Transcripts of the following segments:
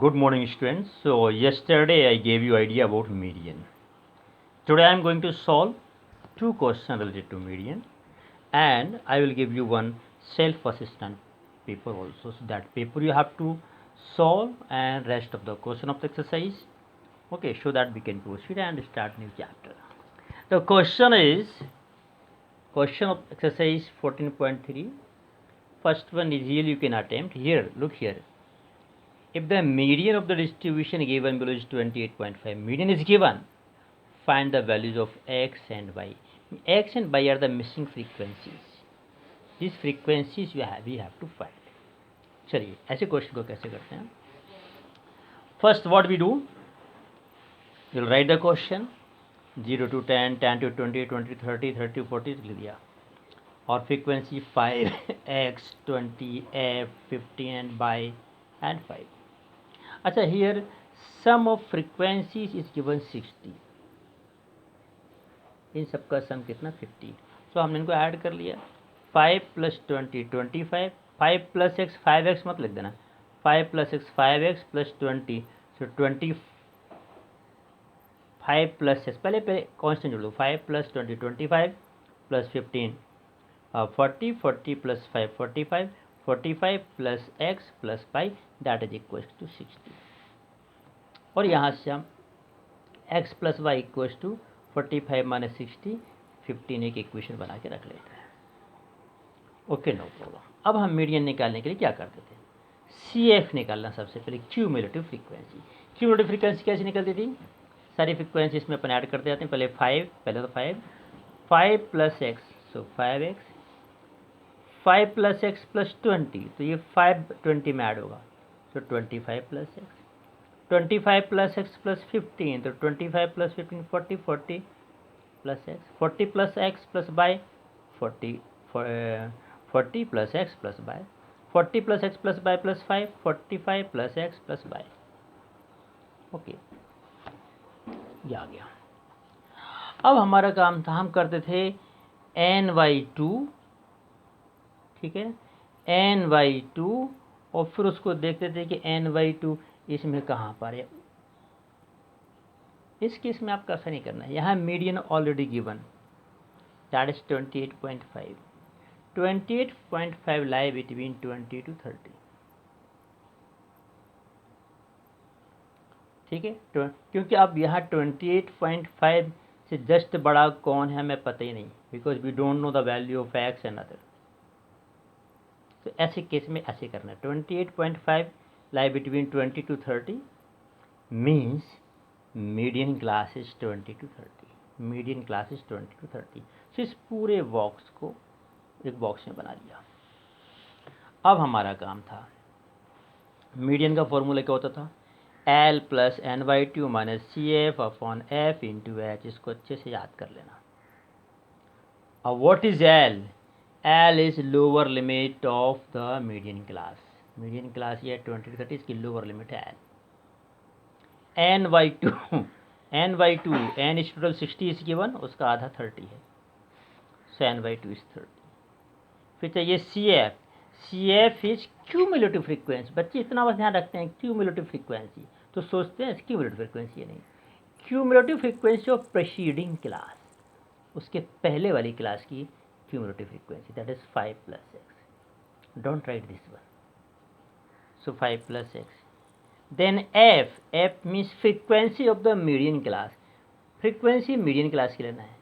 Good morning, students. So yesterday I gave you idea about median. Today I am going to solve two questions related to median, and I will give you one self-assessment paper also. So that paper you have to solve and rest of the question of the exercise. Okay, so that we can proceed and start new chapter. The question of exercise 14.3. First one is here you can attempt. Here, look here. If the median of the distribution given below is 28.5, median is given, find the values of x and y. X and y are the missing frequencies. These frequencies we have to find. चलिए ऐसे question को कैसे करते हैं. First what we do, you'll write the question 0 to 10, 10 to 20, 20 to 30, 30 to 40 लिख दिया, और frequency 5, x, 20, f, 15 and y and 5. अच्छा, here sum of frequencies is given 60. इन सबका सम कितना 50. सो हमने इनको ऐड कर लिया. 5 + 20 25, 5 + x 5x मत लिख देना, 5 + x 5x + 20. सो 25 + x पहले कांस्टेंट जोड़ लो. 5 + 20 25 + 15 40, 40 + 5 45, 45 + x + y that is equal to 60. और यहाँ से हम x + y इक्वल टू 45 - 60 15 एक इक्वेशन बना के रख लेते हैं. Okay, no problem. अब हम मीडियन निकालने के लिए क्या करते थे, CF निकालना. सबसे पहले क्यूमुलेटिव फ्रीक्वेंसी. क्यूमुलेटिव फ्रीक्वेंसी कैसे निकलती थी, सारी फ्रीक्वेंसी इसमें अपन ऐड करते जाते हैं. पहले 5 + x, सो 5x, 5 + x + 20, तो ये 5 20 में ऐड होगा, सो 25 + x, 25 + x + 15, तो 25 + 15 40, 40 + x, 40 + x + y 40, 40 + x + y, 40 + x + y + 5, 45 + x + y. Okay, ये आ गया. अब हमारा काम था, हम करते थे n/2, ठीक है, n/2, और फिर उसको देखते थे कि n/2 इसमें कहाँ पर है. इस केस में आपका ऐसा नहीं करना है. यहाँ median already given, that is 28.5. 28.5 lie between 20 to 30. ठीक है, क्योंकि अब यहाँ 28.5 से जस्ट बड़ा कौन है हमें पता ही नहीं, because we don't know the value of x and other. तो ऐसे केस में ऐसे करना है. 28.5 lie between 20 to 30 means median class is 20 to 30. Median class is 20 to 30. So इस पूरे बॉक्स को एक बॉक्स में बना लिया. अब हमारा काम था, मीडियन का फॉर्मूला क्या होता था, L + n/2 - CF/F × H. इसको अच्छे से याद कर लेना. अब what is L? L is lower limit of the median class. Median class ये 20 to 30, इसकी लोअर लिमिट है L. n/2 n is total 60 is given, उसका आधा 30 है, सो n/2 इज 30. फिर चाहिए CF. CF is cumulative frequency. बच्चे इतना बस ध्यान रखते हैं, क्यूमुलेटिव फ्रीक्वेंसी, तो सोचते हैं क्यूमुलेटिव फ्रीक्वेंसी है, नहीं. Cumulative frequency of preceding class, उसके पहले वाली क्लास की cumulative frequency, that is 5 + x. Don't write this one. So 5 + x. Then F means frequency of the median class. Frequency median class की लेना है.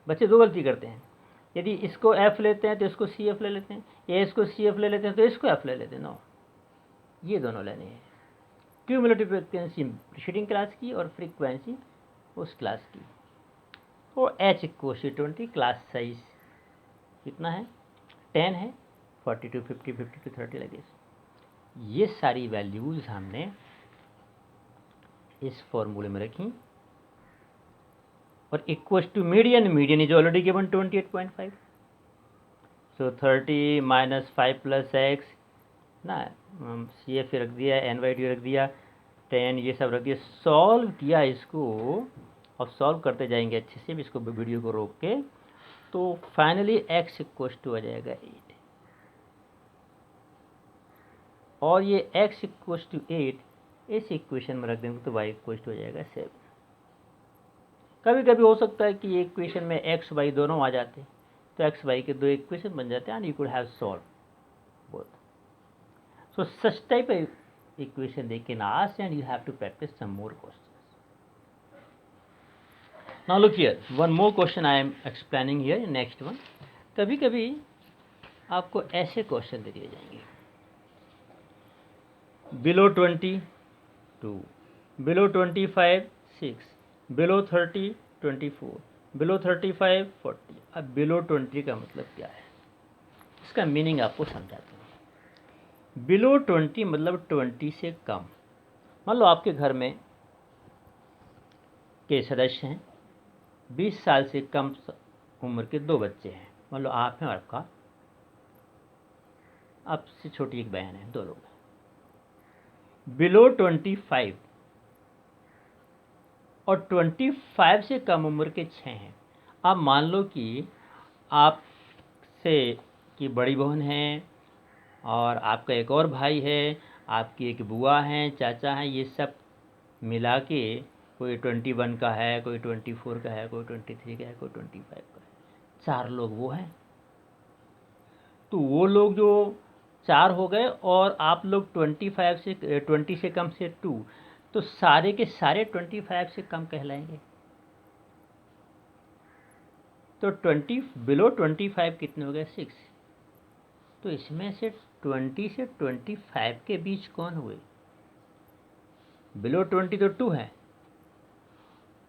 बच्चे दो गलती करते हैं, यदि इसको F लेते हैं तो इसको CF ले लेते हैं, या इसको CF ले लेते हैं तो इसको F ले लेते हैं. नो, ये दोनों लेने हैं. क्यूमुलेटिव फ्रीक्वेंसी प्रीसीडिंग क्लास की और फ्रीक्वेंसी उस क्लास की. और H = 20. क्लास साइज कितना है, 10 है, 40 to 50, 50 to 30 लगे. ये सारी वैल्यूज़ हमने इस फॉर्मूले में रखी, और equal to median is already given 28.5. So 30 - 5 + x ना, CF रख दिया, n/2 रख दिया, 10 ये सब रख दिया, सॉल्व किया इसको. अब सॉल्व करते जाएंगे अच्छे से, इसको वीडियो को रोक के, तो फाइनली x = आ जाएगा 8. और ये x = 8 इस इक्वेशन में रख देंगे तो y इक्वल हो जाएगा 7। कभी कभी हो सकता है कि इक्वेशन में x y दोनों आ जाते, तो x y के दो इक्वेशन बन जाते हैं and you could have solve both. So such type of equation they can ask and you have to practice some more questions. Now look here, one more question I am explaining here in next one. कभी कभी आपको ऐसे question दे दिए जाएंगे, below 20 2, below 25 6, below 30 24, below 35 40. अब below 20 का मतलब क्या है, इसका मीनिंग आपको समझाता हूँ. बिलो 20 मतलब 20 से कम. मान लो आपके घर में के सदस्य हैं, 20 साल से कम उम्र के 2 बच्चे हैं. मान लो आप हैं और आपसे छोटी एक बहन है, 2 लोग हैं. बिलो 25 और 25 से कम उम्र के 6 हैं. अब मान लो कि आपसे की बड़ी बहन है और आपका एक और भाई है, आपकी एक बुआ हैं, चाचा हैं, ये सब मिला के कोई 21 का है, कोई 24 का है, कोई 23 का है, कोई 25 का है. 4 लोग वो हैं. तो वो लोग जो 4 हो गए और आप लोग 20 से कम से 2, तो सारे के सारे 25 से कम कहलाएंगे. तो 20 बिलो 25 कितने हो गए, 6. तो इसमें से 20 से 25 के बीच कौन हुए, बिलो 20 तो 2 है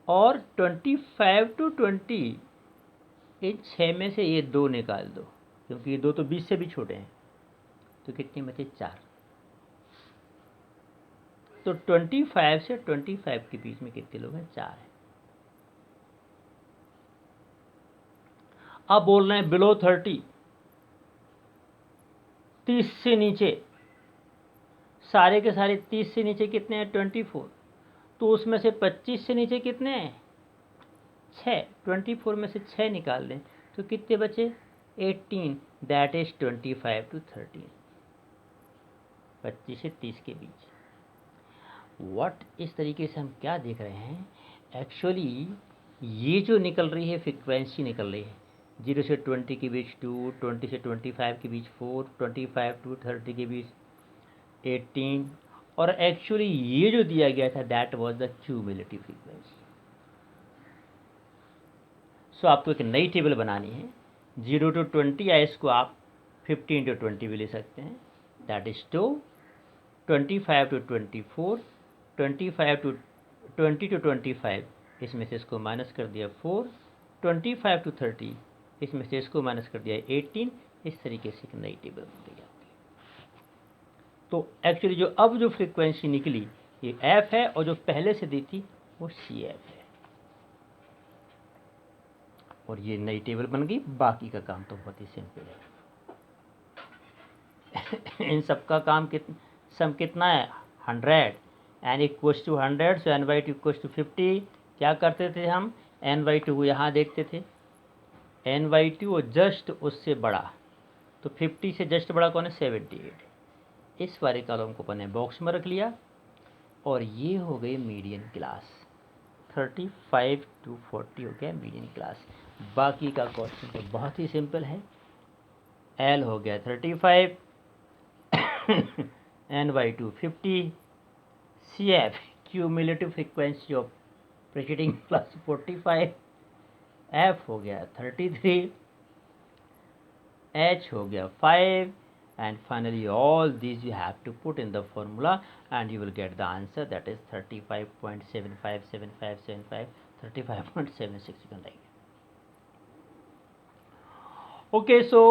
और 25 to 20, इन 6 में से ये 2 निकाल दो, क्योंकि ये 2 तो 20 से भी छोटे हैं. तो कितने बचे, 4. तो 25 से 25 के बीच में कितने लोग हैं, 4 हैं. अब बोल रहे हैं बिलो 30, 30 से नीचे, सारे के सारे 30 से नीचे कितने हैं, 24. तो उसमें से 25 से नीचे कितने हैं, 6. 24 में से 6 निकाल दें तो कितने बचे, 18. दैट इज 25 to 30, 25 से 30 के बीच. व्हाट, इस तरीके से हम क्या देख रहे हैं, एक्चुअली ये जो निकल रही है फ्रीक्वेंसी निकल रही है, 0 से 20 के बीच 2, 20 से 25 के बीच 4, 25 to 30 के बीच 18, और एक्चुअली ये जो दिया गया था that was the cumulative frequency. So आपको एक नई टेबल बनानी है. 0 to 20 या इसको आप 15 to 20 भी ले सकते हैं. That is 2, 25 to 24, 25 to 20 to 25, इसमें से इसको माइनस कर दिया 4, 25 to 30, इसमें से इसको माइनस कर दिया 18. इस तरीके से एक नई टेबल बन गई आपकी. तो एक्चुअली जो अब जो फ्रीक्वेंसी निकली ये एफ है, और जो पहले से दी थी वो सी एफ है, और ये नई टेबल बन गई. बाकी का काम तो बहुत ही सिंपल है. इन सब का काम सम कितना है, 100. N equals to 100, so n by two equals to 50. क्या करते थे हम, एन बाई टू यहाँ देखते थे, एन बाई टू और जस्ट उससे बड़ा, तो 50 से जस्ट बड़ा कौन है, 78. इस वाले कॉलम को अपने बॉक्स में रख लिया, और ये हो गई मीडियन क्लास. 35 to 40 हो गया मीडियन क्लास. बाकी का क्वेश्चन तो बहुत ही सिंपल है. एल हो गया 35, n by two 50, c f cumulative frequency of preceding class 45, f हो गया 33, एच हो गया 5, and finally all these you have to put in the formula and you will get the answer, that is 35.757575, 35.76 you can write. Okay, so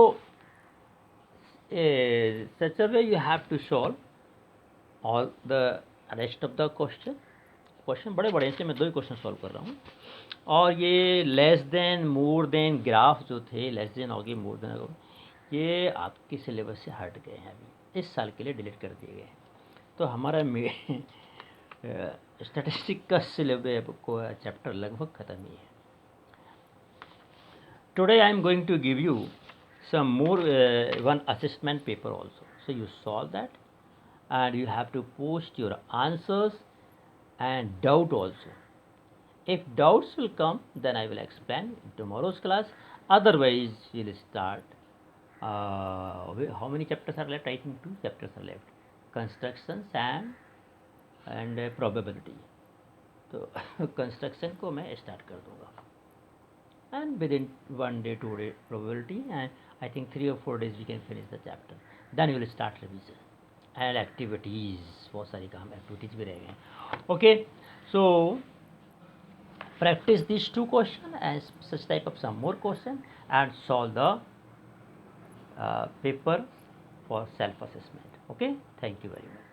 such a way you have to solve all the rest of the question बड़े बड़े से मैं 2 ही question solve कर रहा हूँ. और ये less than more than graph जो थे, लेस देन हो गए, मोर देन, ये आपके सिलेबस से हट गए हैं, अभी इस साल के लिए डिलीट कर दिए गए. तो हमारा स्टैटिस्टिक का सिलेबस को चैप्टर लगभग ख़त्म ही है. Today I am going to give you some more one assessment paper also, so you solve that and you have to post your answers and doubt also. If doubts will come, then I will explain in tomorrow's class. Otherwise, we'll start. How many chapters are left? I think 2 chapters are left: constructions and probability. तो construction को मैं start कर दूंगा, and within 1 day 2 day probability, and I think 3 or 4 days we can finish the chapter. Then we will start revision and activities. बहुत सारी काम activities भी रह गए हैं. Okay, so practice these 2 questions and such type of some more question, and solve the paper for self assessment. Okay, thank you very much.